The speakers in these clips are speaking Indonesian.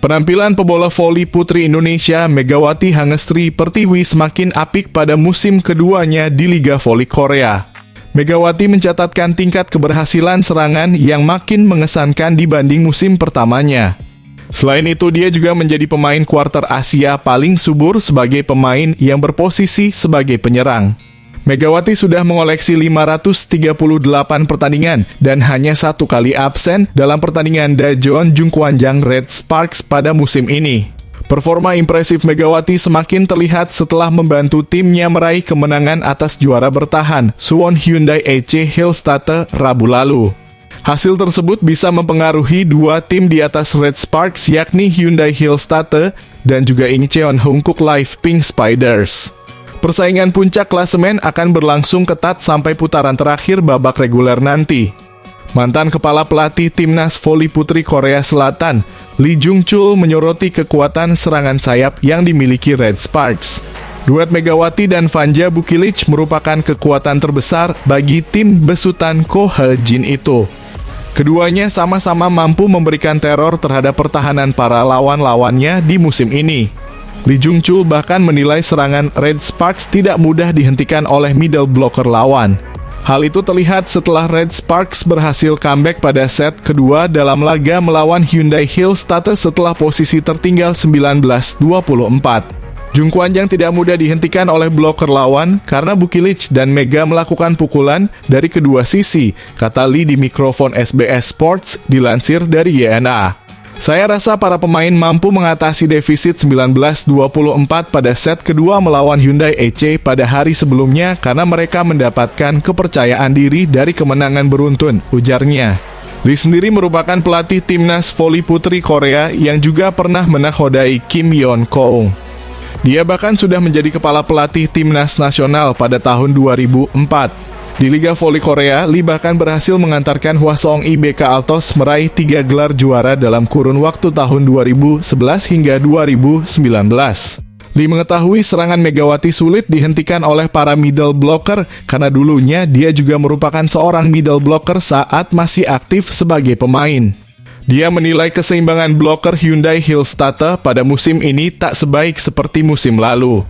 Penampilan pebola voli putri Indonesia Megawati Hangestri Pertiwi semakin apik pada musim keduanya di Liga Voli Korea. Megawati mencatatkan tingkat keberhasilan serangan yang makin mengesankan dibanding musim pertamanya. Selain itu, dia juga menjadi pemain kuarter Asia paling subur sebagai pemain yang berposisi sebagai penyerang. Megawati sudah mengoleksi 538 pertandingan dan hanya satu kali absen dalam pertandingan Daejeon Jungkwanjang Red Sparks pada musim ini. Performa impresif Megawati semakin terlihat setelah membantu timnya meraih kemenangan atas juara bertahan Suwon Hyundai EC Hillstatte Rabu lalu. Hasil tersebut bisa mempengaruhi dua tim di atas Red Sparks, yakni Hyundai Hillstatte dan juga Incheon Hankook Life Pink Spiders. Persaingan puncak klasemen akan berlangsung ketat sampai putaran terakhir babak reguler nanti. Mantan kepala pelatih Timnas Voli Putri Korea Selatan, Lee Jung-chul, menyoroti kekuatan serangan sayap yang dimiliki Red Sparks. Duet Megawati dan Vanja Bukilic merupakan kekuatan terbesar bagi tim besutan Ko He-jin itu. Keduanya sama-sama mampu memberikan teror terhadap pertahanan para lawan-lawannya di musim ini. Lee Jung-chul bahkan menilai serangan Red Sparks tidak mudah dihentikan oleh middle blocker lawan. Hal itu terlihat setelah Red Sparks berhasil comeback pada set kedua dalam laga melawan Hyundai Hillstatte setelah posisi tertinggal 19-24. Jungkwanjang tidak mudah dihentikan oleh blocker lawan karena Bukilic dan Mega melakukan pukulan dari kedua sisi, kata Lee di mikrofon SBS Sports dilansir dari YNA. Saya rasa para pemain mampu mengatasi defisit 19-24 pada set kedua melawan Hyundai EC pada hari sebelumnya karena mereka mendapatkan kepercayaan diri dari kemenangan beruntun, ujarnya. Lee sendiri merupakan pelatih Timnas Voli Putri Korea yang juga pernah menakodai Kim Yeon-keung. Dia bahkan sudah menjadi kepala pelatih Timnas Nasional pada tahun 2004. Di Liga Voli Korea, Lee bahkan berhasil mengantarkan Hwaseong IBK Altos meraih 3 gelar juara dalam kurun waktu tahun 2011 hingga 2019. Lee mengetahui serangan Megawati sulit dihentikan oleh para middle blocker karena dulunya dia juga merupakan seorang middle blocker saat masih aktif sebagai pemain. Dia menilai keseimbangan blocker Hyundai Hillstatte pada musim ini tak sebaik seperti musim lalu.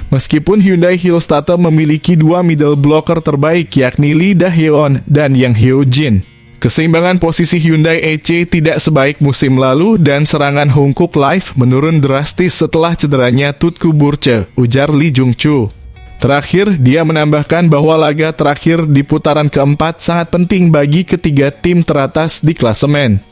Meskipun Hyundai Hillstatte memiliki dua middle blocker terbaik yakni Lee Da-hyeon dan Yang Hyo-jin, keseimbangan posisi Hyundai EC tidak sebaik musim lalu dan serangan Hankook Life menurun drastis setelah cederanya Tutku Burche, ujar Lee Jung-chul. Terakhir, dia menambahkan bahwa laga terakhir di putaran keempat sangat penting bagi ketiga tim teratas di klasemen.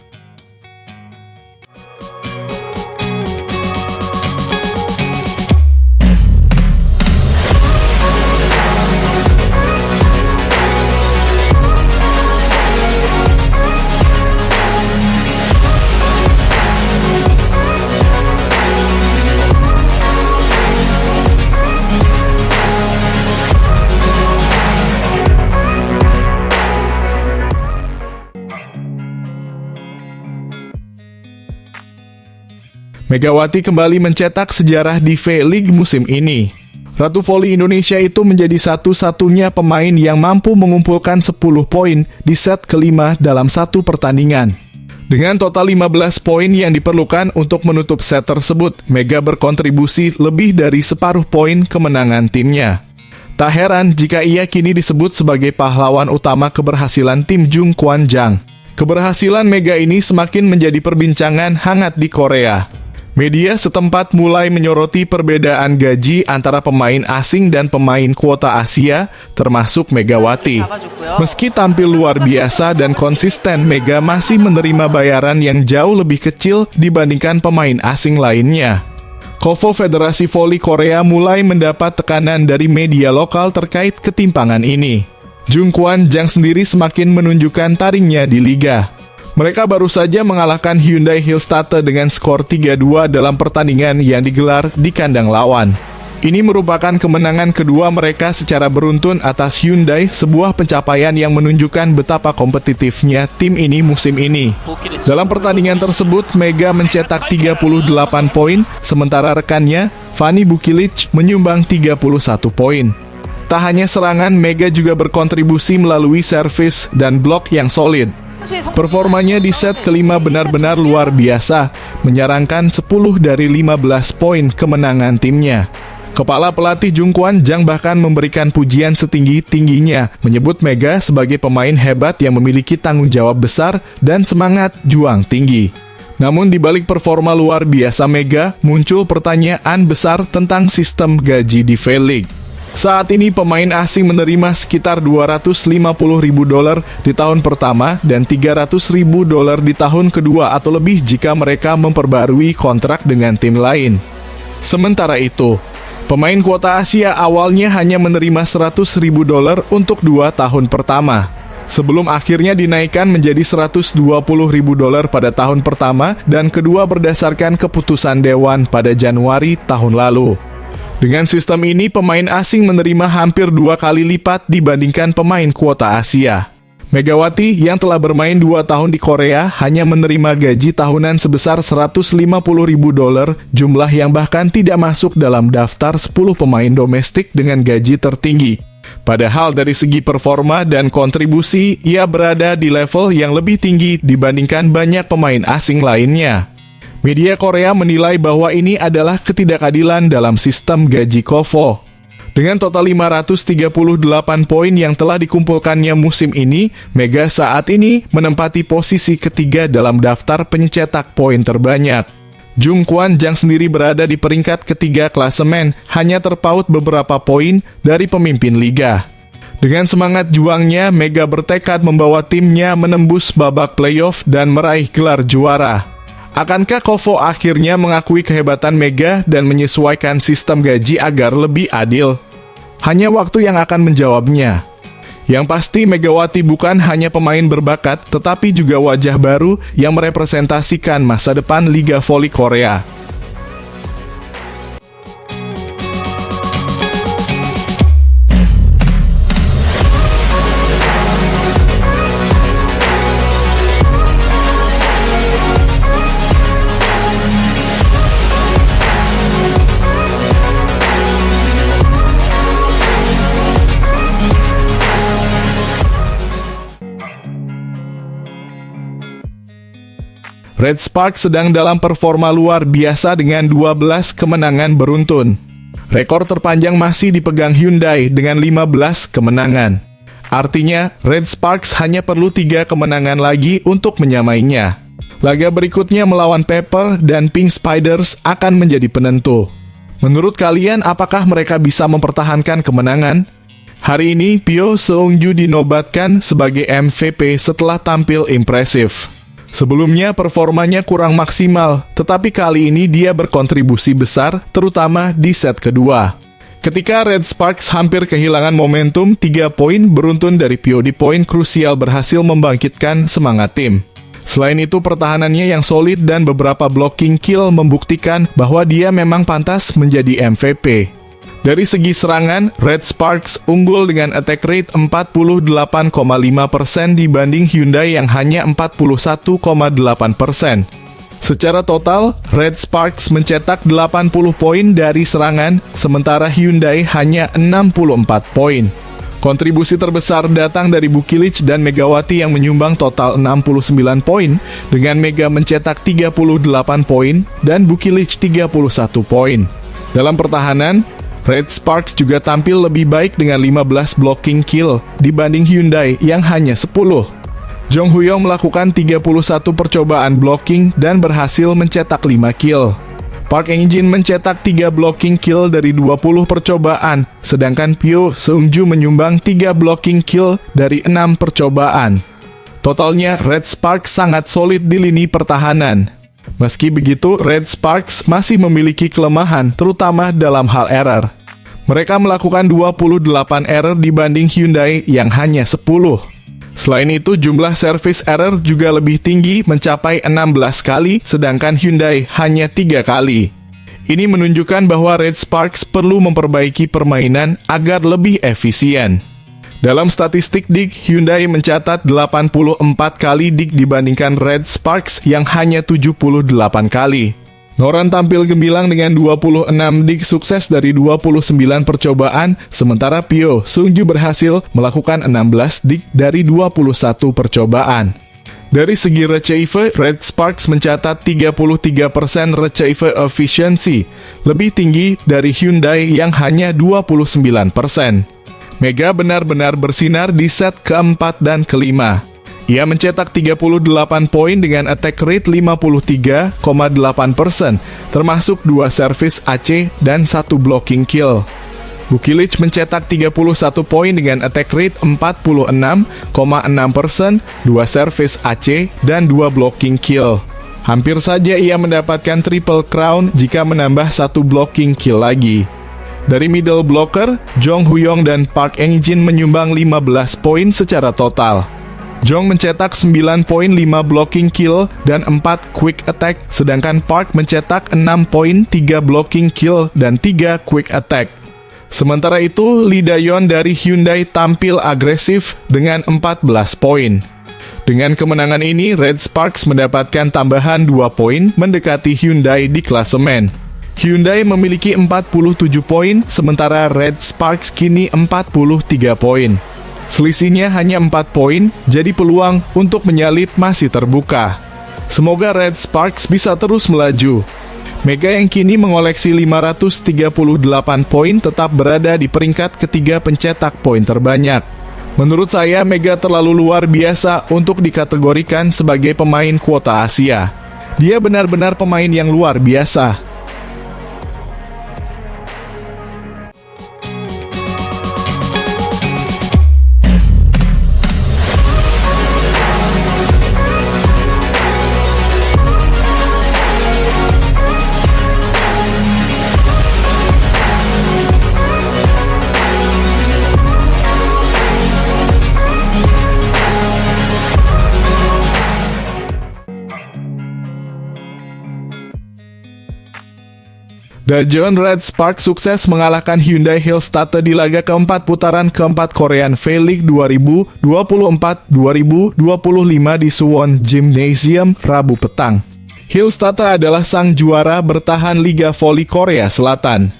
Megawati kembali mencetak sejarah di V-League musim ini. Ratu Voli Indonesia itu menjadi satu-satunya pemain yang mampu mengumpulkan 10 poin di set kelima dalam satu pertandingan. Dengan total 15 poin yang diperlukan untuk menutup set tersebut, Mega berkontribusi lebih dari separuh poin kemenangan timnya. Tak heran jika ia kini disebut sebagai pahlawan utama keberhasilan tim Jungkwanjang. Keberhasilan Mega ini semakin menjadi perbincangan hangat di Korea. Media setempat mulai menyoroti perbedaan gaji antara pemain asing dan pemain kuota Asia, termasuk Megawati. Meski tampil luar biasa dan konsisten, Mega masih menerima bayaran yang jauh lebih kecil dibandingkan pemain asing lainnya. KOVO Federasi Voli Korea mulai mendapat tekanan dari media lokal terkait ketimpangan ini. Jungkwanjang sendiri semakin menunjukkan taringnya di liga. Mereka baru saja mengalahkan Hyundai Hillstatte dengan skor 3-2 dalam pertandingan yang digelar di kandang lawan. Ini merupakan kemenangan kedua mereka secara beruntun atas Hyundai, sebuah pencapaian yang menunjukkan betapa kompetitifnya tim ini musim ini. Dalam pertandingan tersebut, Mega mencetak 38 poin, sementara rekannya, Fanny Bukilic, menyumbang 31 poin. Tak hanya serangan, Mega juga berkontribusi melalui servis dan blok yang solid. Performanya di set kelima benar-benar luar biasa, menyarankan 10 dari 15 poin kemenangan timnya. Kepala pelatih Jung Kwan Jang bahkan memberikan pujian setinggi-tingginya, menyebut Mega sebagai pemain hebat yang memiliki tanggung jawab besar dan semangat juang tinggi. Namun di balik performa luar biasa Mega, muncul pertanyaan besar tentang sistem gaji di V-League. Saat ini pemain asing menerima sekitar $250.000 di tahun pertama dan $300.000 di tahun kedua atau lebih jika mereka memperbarui kontrak dengan tim lain. Sementara itu, pemain kuota Asia awalnya hanya menerima $100.000 untuk 2 tahun pertama, sebelum akhirnya dinaikkan menjadi $120.000 pada tahun pertama dan kedua berdasarkan keputusan Dewan pada Januari tahun lalu. Dengan sistem ini, pemain asing menerima hampir 2 kali lipat dibandingkan pemain kuota Asia. Megawati yang telah bermain 2 tahun di Korea hanya menerima gaji tahunan sebesar $150.000, jumlah yang bahkan tidak masuk dalam daftar 10 pemain domestik dengan gaji tertinggi. Padahal dari segi performa dan kontribusi, ia berada di level yang lebih tinggi dibandingkan banyak pemain asing lainnya. Media Korea menilai bahwa ini adalah ketidakadilan dalam sistem gaji KOFO. Dengan total 538 poin yang telah dikumpulkannya musim ini, Mega saat ini menempati posisi ketiga dalam daftar pencetak poin terbanyak. Jung Kwan Jang sendiri berada di peringkat ketiga klasemen, hanya terpaut beberapa poin dari pemimpin liga. Dengan semangat juangnya, Mega bertekad membawa timnya menembus babak playoff dan meraih gelar juara. Akankah KOFO akhirnya mengakui kehebatan Mega dan menyesuaikan sistem gaji agar lebih adil? Hanya waktu yang akan menjawabnya. Yang pasti Megawati bukan hanya pemain berbakat, tetapi juga wajah baru yang merepresentasikan masa depan Liga Voli Korea. Red Sparks sedang dalam performa luar biasa dengan 12 kemenangan beruntun. Rekor terpanjang masih dipegang Hyundai dengan 15 kemenangan. Artinya, Red Sparks hanya perlu 3 kemenangan lagi untuk menyamainya. Laga berikutnya melawan Pepper dan Pink Spiders akan menjadi penentu. Menurut kalian, apakah mereka bisa mempertahankan kemenangan? Hari ini, Pyo Seung-ju dinobatkan sebagai MVP setelah tampil impresif. Sebelumnya performanya kurang maksimal, tetapi kali ini dia berkontribusi besar, terutama di set kedua. Ketika Red Sparks hampir kehilangan momentum, 3 poin beruntun dari Pyo di poin krusial berhasil membangkitkan semangat tim. Selain itu, pertahanannya yang solid dan beberapa blocking kill membuktikan bahwa dia memang pantas menjadi MVP. Dari segi serangan, Red Sparks unggul dengan attack rate 48,5% dibanding Hyundai yang hanya 41,8%. Secara total, Red Sparks mencetak 80 poin dari serangan, sementara Hyundai hanya 64 poin. Kontribusi terbesar datang dari Bukilic dan Megawati yang menyumbang total 69 poin, dengan Mega mencetak 38 poin dan Bukilic 31 poin. Dalam pertahanan, Red Sparks juga tampil lebih baik dengan 15 blocking kill dibanding Hyundai yang hanya 10. Jong Huyong melakukan 31 percobaan blocking dan berhasil mencetak 5 kill. Park Eng-jin mencetak 3 blocking kill dari 20 percobaan, sedangkan Pyo Seung-ju menyumbang 3 blocking kill dari 6 percobaan. Totalnya, Red Sparks sangat solid di lini pertahanan. Meski begitu, Red Sparks masih memiliki kelemahan, terutama dalam hal error. Mereka melakukan 28 error dibanding Hyundai yang hanya 10. Selain itu, jumlah service error juga lebih tinggi mencapai 16 kali, sedangkan Hyundai hanya 3 kali. Ini menunjukkan bahwa Red Sparks perlu memperbaiki permainan agar lebih efisien. Dalam statistik dig, Hyundai mencatat 84 kali dig dibandingkan Red Sparks yang hanya 78 kali. Noran tampil gemilang dengan 26 dig sukses dari 29 percobaan, sementara Pyo Seung-ju berhasil melakukan 16 dig dari 21 percobaan. Dari segi receiver, Red Sparks mencatat 33% receiver efficiency, lebih tinggi dari Hyundai yang hanya 29%. Mega benar-benar bersinar di set keempat dan kelima. Ia mencetak 38 poin dengan attack rate 53,8%, termasuk 2 service AC dan 1 blocking kill. Bukilic mencetak 31 poin dengan attack rate 46,6%, 2 service AC, dan 2 blocking kill. Hampir saja ia mendapatkan triple crown jika menambah 1 blocking kill lagi. Dari middle blocker, Jong Huyong dan Park Eng-jin menyumbang 15 poin secara total. Jong mencetak 9 poin 5 blocking kill dan 4 quick attack, sedangkan Park mencetak 6 poin 3 blocking kill dan 3 quick attack. Sementara itu, Lee Dayon dari Hyundai tampil agresif dengan 14 poin. Dengan kemenangan ini, Red Sparks mendapatkan tambahan 2 poin mendekati Hyundai di klasemen. Hyundai memiliki 47 poin, sementara Red Sparks kini 43 poin. Selisihnya hanya 4 poin, jadi peluang untuk menyalip masih terbuka. Semoga Red Sparks bisa terus melaju. Mega yang kini mengoleksi 538 poin tetap berada di peringkat ketiga pencetak poin terbanyak. Menurut saya, Mega terlalu luar biasa untuk dikategorikan sebagai pemain kuota Asia. Dia benar-benar pemain yang luar biasa. Daejeon Red Sparks sukses mengalahkan Hyundai Hillstatter di laga keempat putaran keempat Korean V-League 2024-2025 di Suwon Gymnasium Rabu petang. Hillstatter adalah sang juara bertahan Liga Voli Korea Selatan.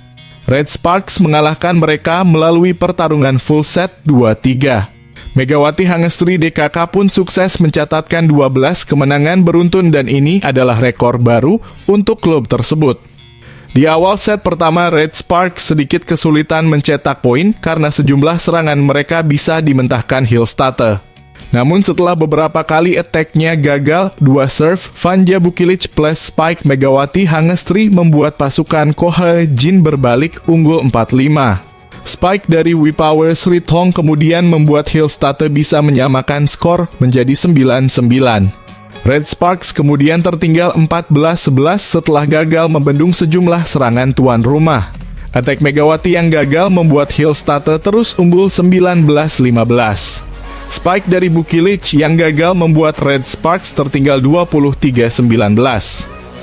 Red Sparks mengalahkan mereka melalui pertarungan full set 2-3. Megawati Hangestri DKK pun sukses mencatatkan 12 kemenangan beruntun dan ini adalah rekor baru untuk klub tersebut. Di awal set pertama, Red Sparks sedikit kesulitan mencetak poin karena sejumlah serangan mereka bisa dimentahkan Hillstatter. Namun setelah beberapa kali attack-nya gagal, 2 serve, Vanja Bukilic plus spike Megawati Hangestri membuat pasukan Kohe Jin berbalik unggul 4-5. Spike dari Wipower Sri Thong kemudian membuat Hillstatter bisa menyamakan skor menjadi 9-9. Red Sparks kemudian tertinggal 14-11 setelah gagal membendung sejumlah serangan tuan rumah. Attack Megawati yang gagal membuat Hillstatter terus unggul 19-15. Spike dari Bukilic yang gagal membuat Red Sparks tertinggal 23-19.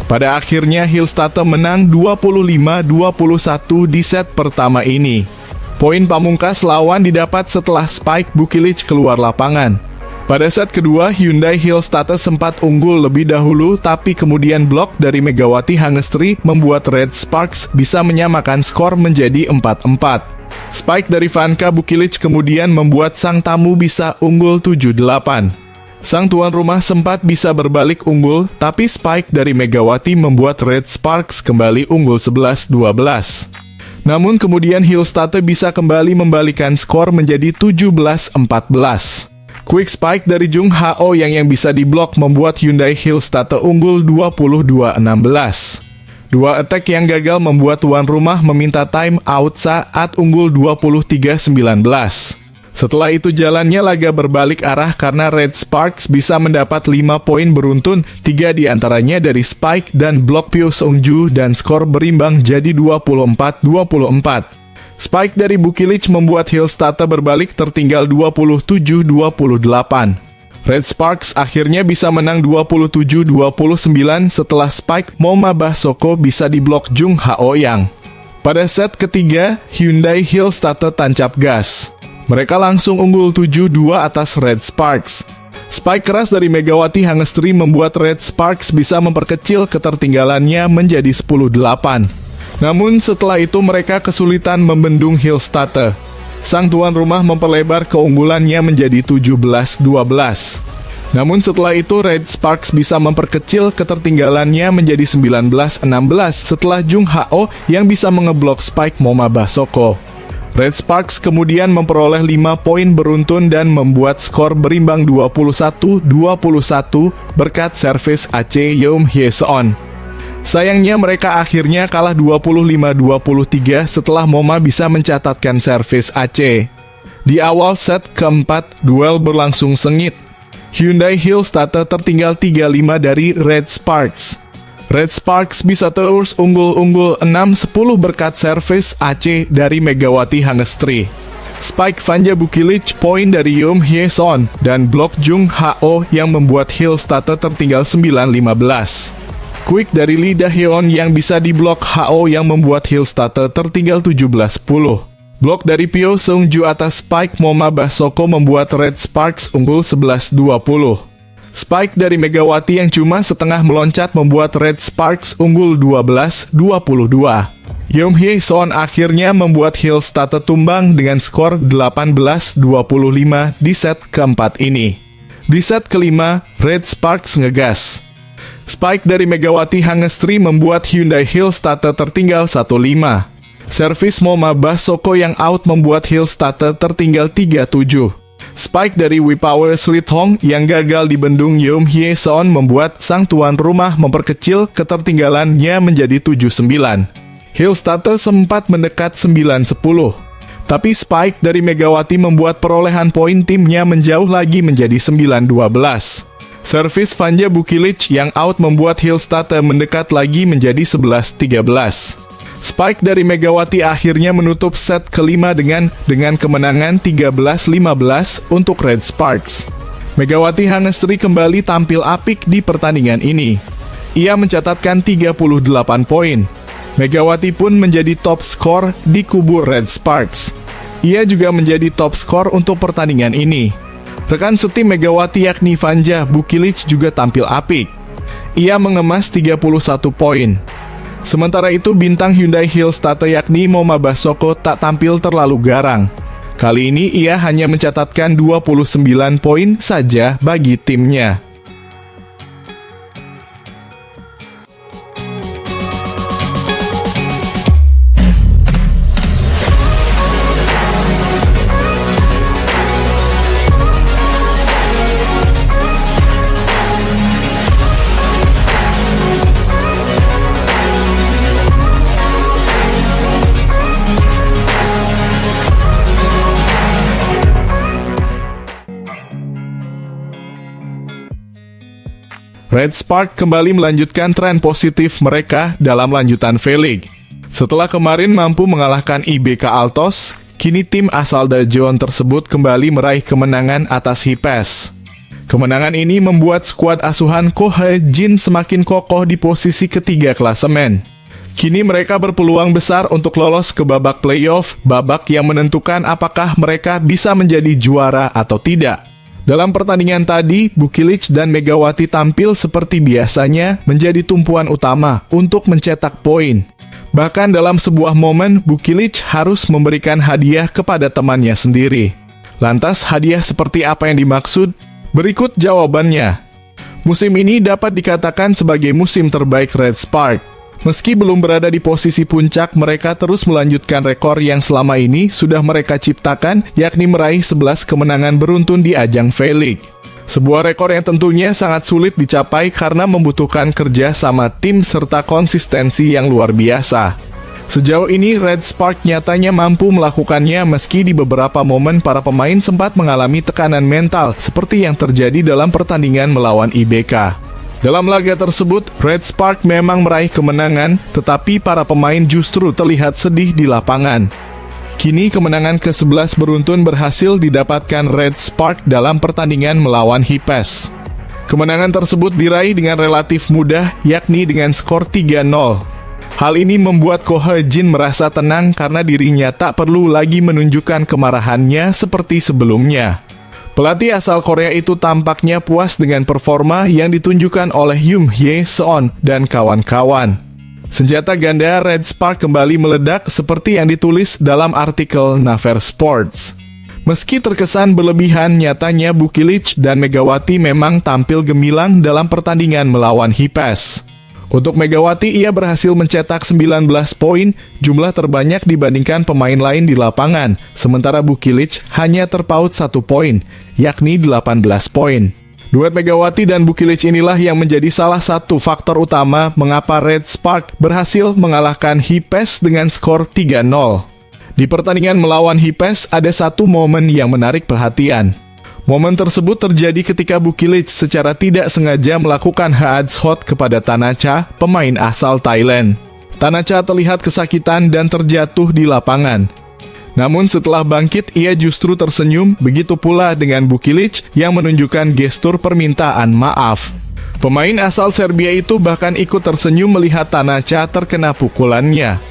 Pada akhirnya Hillstatter menang 25-21 di set pertama ini. Poin pamungkas lawan didapat setelah Spike Bukilic keluar lapangan. Pada set kedua, Hyundai Hillstatter sempat unggul lebih dahulu, tapi kemudian blok dari Megawati Hangestri membuat Red Sparks bisa menyamakan skor menjadi 4-4. Spike dari Vanka Bukilic kemudian membuat sang tamu bisa unggul 7-8. Sang tuan rumah sempat bisa berbalik unggul, tapi Spike dari Megawati membuat Red Sparks kembali unggul 11-12. Namun kemudian Hillstatter bisa kembali membalikan skor menjadi 17-14. Quick spike dari Jung Hao yang bisa diblok membuat Hyundai Hillstatter unggul 22-16. 2 attack yang gagal membuat tuan rumah meminta time out saat unggul 23-19. Setelah itu jalannya laga berbalik arah karena Red Sparks bisa mendapat 5 poin beruntun, 3 diantaranya dari spike dan blok Pyo Seung-ju dan skor berimbang jadi 24-24. Spike dari Bukilic membuat Hillstatter berbalik tertinggal 27-28. Red Sparks akhirnya bisa menang 27-29 setelah Spike Moma Basoko bisa diblok Jung Hao Yang. Pada set ketiga, Hyundai Hillstatter tancap gas. Mereka langsung unggul 7-2 atas Red Sparks. Spike keras dari Megawati Hangestri membuat Red Sparks bisa memperkecil ketertinggalannya menjadi 10-8. Namun setelah itu mereka kesulitan membendung Hillstatter. Sang tuan rumah memperlebar keunggulannya menjadi 17-12. Namun setelah itu Red Sparks bisa memperkecil ketertinggalannya menjadi 19-16 setelah Jung Ha-oh yang bisa mengeblok spike Moma Basoko. Red Sparks kemudian memperoleh 5 poin beruntun dan membuat skor berimbang 21-21 berkat servis Ace Yeom Hye-seon. Sayangnya mereka akhirnya kalah 25-23 setelah Moma bisa mencatatkan servis Ace. Di awal set keempat, duel berlangsung sengit. Hyundai Hill Starter tertinggal 3-5 dari Red Sparks. Red Sparks bisa terus unggul 6-10 berkat servis Ace dari Megawati Hangestri. Spike Vanja Bukilic, poin dari Yeom Hye-seon, dan blok Jung Ha-oh yang membuat Hill Starter tertinggal 9-15. Quick dari Lee Da-heon yang bisa diblok Ha-oh yang membuat Hill Starter tertinggal 17-10. Blok dari Pyo Seung-ju atas spike Moma Basoko membuat Red Sparks unggul 11-20. Spike dari Megawati yang cuma setengah meloncat membuat Red Sparks unggul 12-22. Yeom Hye-seon akhirnya membuat Hill Starter tumbang dengan skor 18-25 di set keempat ini. Di set kelima, Red Sparks ngegas. Spike dari Megawati Hangestri membuat Hyundai Hill Starter tertinggal 1-5. Servis Moma Basoko yang out membuat Hill Starter tertinggal 3-7. Spike dari WePower Slit Hong yang gagal dibendung Yeom Hye-seon membuat sang tuan rumah memperkecil ketertinggalannya menjadi 7-9. Hill Starter sempat mendekat 9-10. Tapi Spike dari Megawati membuat perolehan poin timnya menjauh lagi menjadi 9-12. Servis Vanja Bukilic yang out membuat Hill Starter mendekat lagi menjadi 11-13. Spike dari Megawati akhirnya menutup set kelima dengan kemenangan 13-15 untuk Red Sparks. Megawati Hangestri kembali tampil apik di pertandingan ini. Ia mencatatkan 38 poin. Megawati pun menjadi top skor di kubu Red Sparks. Ia juga menjadi top skor untuk pertandingan ini. Rekan setim Megawati yakni Vanja Bukilic juga tampil apik. Ia mengemas 31 poin. Sementara itu bintang Hyundai Hill Starter yakni Moma Basoko tak tampil terlalu garang. Kali ini ia hanya mencatatkan 29 poin saja bagi timnya. Red Spark kembali melanjutkan tren positif mereka dalam lanjutan V-League. Setelah kemarin mampu mengalahkan IBK Altos, kini tim asal Daejeon tersebut kembali meraih kemenangan atas Hippest. Kemenangan ini membuat skuad asuhan Ko Hae-jin semakin kokoh di posisi ketiga klasemen. Kini mereka berpeluang besar untuk lolos ke babak playoff, babak yang menentukan apakah mereka bisa menjadi juara atau tidak. Dalam pertandingan tadi, Bukilic dan Megawati tampil seperti biasanya menjadi tumpuan utama untuk mencetak poin. Bahkan dalam sebuah momen, Bukilic harus memberikan hadiah kepada temannya sendiri. Lantas hadiah seperti apa yang dimaksud? Berikut jawabannya. Musim ini dapat dikatakan sebagai musim terbaik Red Spark. Meski belum berada di posisi puncak, mereka terus melanjutkan rekor yang selama ini sudah mereka ciptakan, yakni meraih 11 kemenangan beruntun di ajang V-League. Sebuah rekor yang tentunya sangat sulit dicapai karena membutuhkan kerja sama tim serta konsistensi yang luar biasa. Sejauh ini, Red Spark nyatanya mampu melakukannya meski di beberapa momen para pemain sempat mengalami tekanan mental seperti yang terjadi dalam pertandingan melawan IBK. Dalam laga tersebut, Red Spark memang meraih kemenangan, tetapi para pemain justru terlihat sedih di lapangan. Kini kemenangan ke-11 beruntun berhasil didapatkan Red Spark dalam pertandingan melawan Hippest. Kemenangan tersebut diraih dengan relatif mudah, yakni dengan skor 3-0. Hal ini membuat Ko Hae-jin merasa tenang karena dirinya tak perlu lagi menunjukkan kemarahannya seperti sebelumnya. Pelatih asal Korea itu tampaknya puas dengan performa yang ditunjukkan oleh Yeom Hye-seon dan kawan-kawan. Senjata ganda Red Spark kembali meledak seperti yang ditulis dalam artikel Naver Sports. Meski terkesan berlebihan, nyatanya Bukilic dan Megawati memang tampil gemilang dalam pertandingan melawan Hipes. Untuk Megawati, ia berhasil mencetak 19 poin, jumlah terbanyak dibandingkan pemain lain di lapangan, sementara Bukilic hanya terpaut 1 poin, yakni 18 poin. Duet Megawati dan Bukilic inilah yang menjadi salah satu faktor utama mengapa Red Spark berhasil mengalahkan Hipes dengan skor 3-0. Di pertandingan melawan Hipes, ada satu momen yang menarik perhatian. Momen tersebut terjadi ketika Bukilic secara tidak sengaja melakukan headshot kepada Tanacha, pemain asal Thailand. Tanacha terlihat kesakitan dan terjatuh di lapangan. Namun setelah bangkit, ia justru tersenyum, begitu pula dengan Bukilic yang menunjukkan gestur permintaan maaf. Pemain asal Serbia itu bahkan ikut tersenyum melihat Tanacha terkena pukulannya.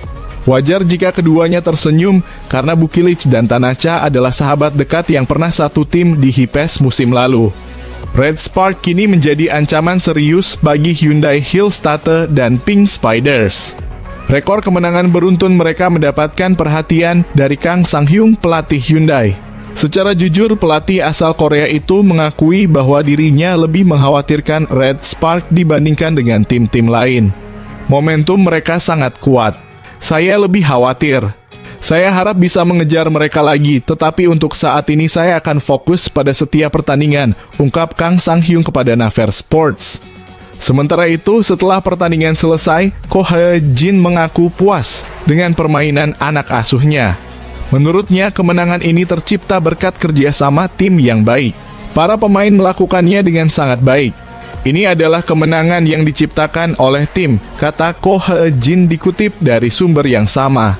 Wajar jika keduanya tersenyum karena Bukilic dan Tanacha adalah sahabat dekat yang pernah satu tim di Hipes musim lalu. Red Spark kini menjadi ancaman serius bagi Hyundai Hillstatte dan Pink Spiders. Rekor kemenangan beruntun mereka mendapatkan perhatian dari Kang Sang-hyung, pelatih Hyundai. Secara jujur, pelatih asal Korea itu mengakui bahwa dirinya lebih mengkhawatirkan Red Spark dibandingkan dengan tim-tim lain. Momentum mereka sangat kuat. Saya lebih khawatir. Saya harap bisa mengejar mereka lagi, tetapi untuk saat ini saya akan fokus pada setiap pertandingan, ungkap Kang Sang-hyung kepada Naver Sports. Sementara itu, setelah pertandingan selesai, Ko Hae-jin mengaku puas dengan permainan anak asuhnya. Menurutnya, kemenangan ini tercipta berkat kerjasama tim yang baik. Para pemain melakukannya dengan sangat baik. Ini adalah kemenangan yang diciptakan oleh tim, kata Ko Hae-jin dikutip dari sumber yang sama.